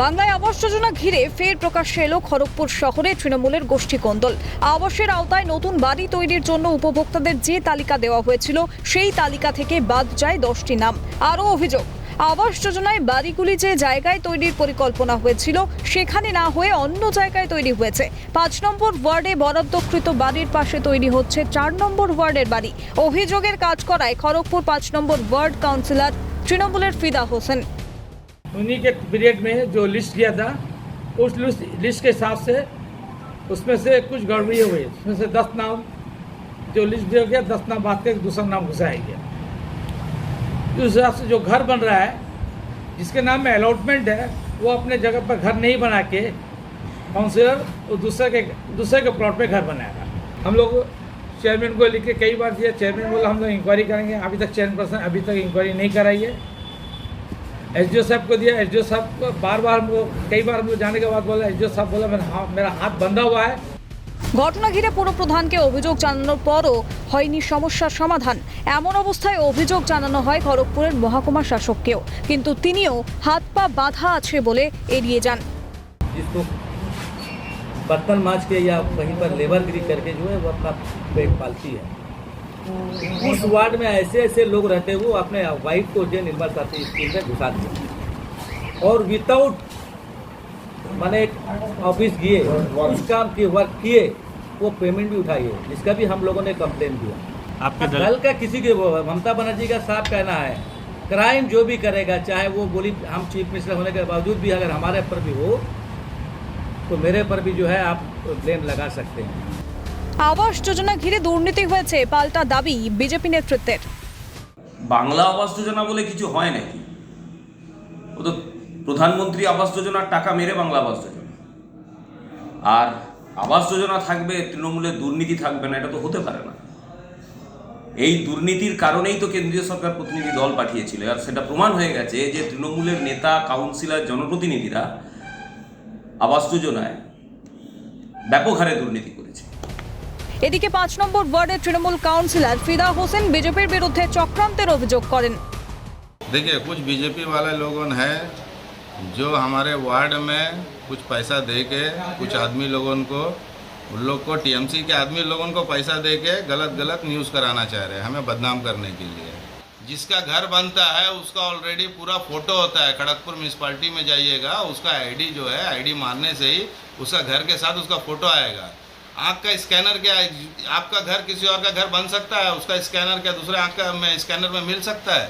বাংলায় আবাস যোজনা ঘিরে ফের প্রকাশ্যে এলো খড়গপুর শহরে তৃণমূলের গোষ্ঠী কোন্দল। আবাসের আওতায় নতুন বাড়ি তৈরির জন্য উপভোক্তাদের যে তালিকা দেওয়া হয়েছিল সেই তালিকা থেকে বাদ যায় 10টি নাম। আরও অভিযোগ, আবাস যোজনায় বাড়িগুলি যে জায়গায় তৈরির পরিকল্পনা হয়েছিল সেখানে না হয়ে অন্য জায়গায় তৈরি হয়েছে। 5 নম্বর ওয়ার্ডে বরাদ্দকৃত বাড়ির পাশে তৈরি হচ্ছে 4 নম্বর ওয়ার্ডের বাড়ি। অভিযোগের কাজ করায় খড়গপুর 5 নম্বর ওয়ার্ড কাউন্সিলর তৃণমূলের ফিদা হোসেন। उन्हीं के पीरियड में जो लिस्ट किया था उस लिस्ट के हिसाब से उसमें से कुछ गड़बड़ी हो गई। उसमें से 10 नाम जो लिस्ट दिया गया 10 नाम बात करके दूसरा नाम घुसाया गया। उस हिसाब से जो घर बन रहा है जिसके नाम में अलॉटमेंट है वो अपने जगह पर घर नहीं बना के काउंसिलर दूसरे के प्लॉट पे घर बनाएगा। हम लोग चेयरमैन को लिख के कई बार दिया, चेयरमैन बोला हम लोग इंक्वायरी करेंगे। अभी तक चेयरपर्सन अभी तक इंक्वायरी नहीं कराई है। एसडीओ साहब को दिया, एसडीओ साहब को बार कई बार हम लोग जाने के बाद बोला, एसडीओ साहब बोला मेरा हाथ बंधा हुआ है। ঘটনা ঘিরে পুর প্রধানকে অভিযোগ জানানোর পরও হয়নি সমস্যার সমাধান। এমন অবস্থায় অভিযোগ জানানো হয় খড়গপুরের মহকুমা শাসককেও, কিন্তু তিনিও হাত পা বাঁধা আছে বলে এড়িয়ে যান। जिसको बर्तन माज के या वहीं पर लेबरगिरी करके जो है वो अपना पेट पालती है। उस वार्ड में ऐसे ऐसे लोग रहते हैं वो अपने वाइफ को जो निर्मल साथी स्कीम में घुसा दिए और विदाउट माने ऑफिस गए उस काम की वर्क किए वो पेमेंट भी उठाइए, जिसका भी हम लोगों ने कंप्लेन दिया। आपके दल का किसी के ममता बनर्जी का साफ कहना है क्राइम जो भी करेगा, चाहे वो बोली हम चीफ मिनिस्टर होने के बावजूद भी अगर हमारे पर भी हो तो मेरे पर भी जो है आप ब्लेम लगा सकते हैं। আবাস যোজনা ঘিরে দুর্নীতি হয়েছে, পাল্টা দাবি বিজেপি নেতৃত্বের। বাংলা আবাস যোজনা বলে কিছু হয় নাকি? ও তো প্রধানমন্ত্রী আবাস যোজনার টাকা মেরে বাংলা আবাস যোজনা। আর আবাস যোজনা থাকবে, তৃণমূলের দুর্নীতি থাকবে না, এটা তো হতে পারে না। এই দুর্নীতির কারণেই তো কেন্দ্রীয় সরকার প্রতিনিধি দল পাঠিয়েছিল, আর সেটা প্রমাণ হয়ে গেছে যে তৃণমূলের নেতা, কাউন্সিলর, জনপ্রতিনিধিরা আবাস যোজনায় ব্যাপক হারে দুর্নীতি করেছে। এদিকে 5 নম্বর ওয়ার্ডের তৃণমূল কাউন্সিলর ফিদা হোসেন বিজেপির বিরুদ্ধে চক্রান্তের অভিযোগ করেন। देखिए, कुछ बीजेपी वाले लोगों हैं जो हमारे वार्ड में कुछ पैसा दे के कुछ आदमी लोगों को, उन लोग को टीएमसी के आदमी लोगों को पैसा दे के गलत न्यूज़ कराना चाह रहे हैं, हमें बदनाम करने के लिए। जिसका घर बनता है उसका ऑलरेडी पूरा फोटो होता है। खड़गपुर म्यूनसिपाल्टी में जाइएगा, उसका आईडी जो है, आईडी मारने से ही उसका घर के साथ उसका फोटो आएगा। आँख का स्कैनर क्या है? आपका घर किसी और का घर बन सकता है, उसका स्कैनर क्या दूसरे आँख का में स्कैनर में मिल सकता है?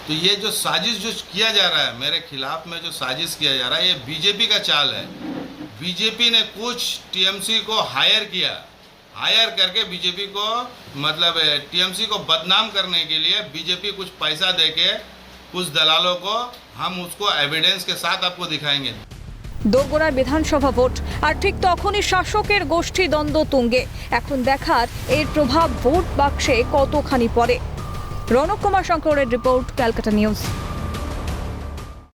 तो ये जो साजिश जो किया जा रहा है मेरे खिलाफ में, जो साजिश किया जा रहा है, ये बीजेपी का चाल है। बीजेपी ने कुछ टीएमसी को हायर किया, हायर करके बीजेपी को मतलब टीएमसी को बदनाम करने के लिए बीजेपी कुछ पैसा देके कुछ दलालों को, हम उसको एविडेंस के साथ आपको दिखाएंगे। দোরগোড়ার বিধানসভা ভোট, আর ঠিক তখনই শাসকের গোষ্ঠী দ্বন্দ্ব তুঙ্গে। এখন দেখার এর প্রভাব ভোট বাক্সে কতখানি পড়ে। রৌনক কুমার শঙ্করের রিপোর্ট, ক্যালকাটা নিউজ।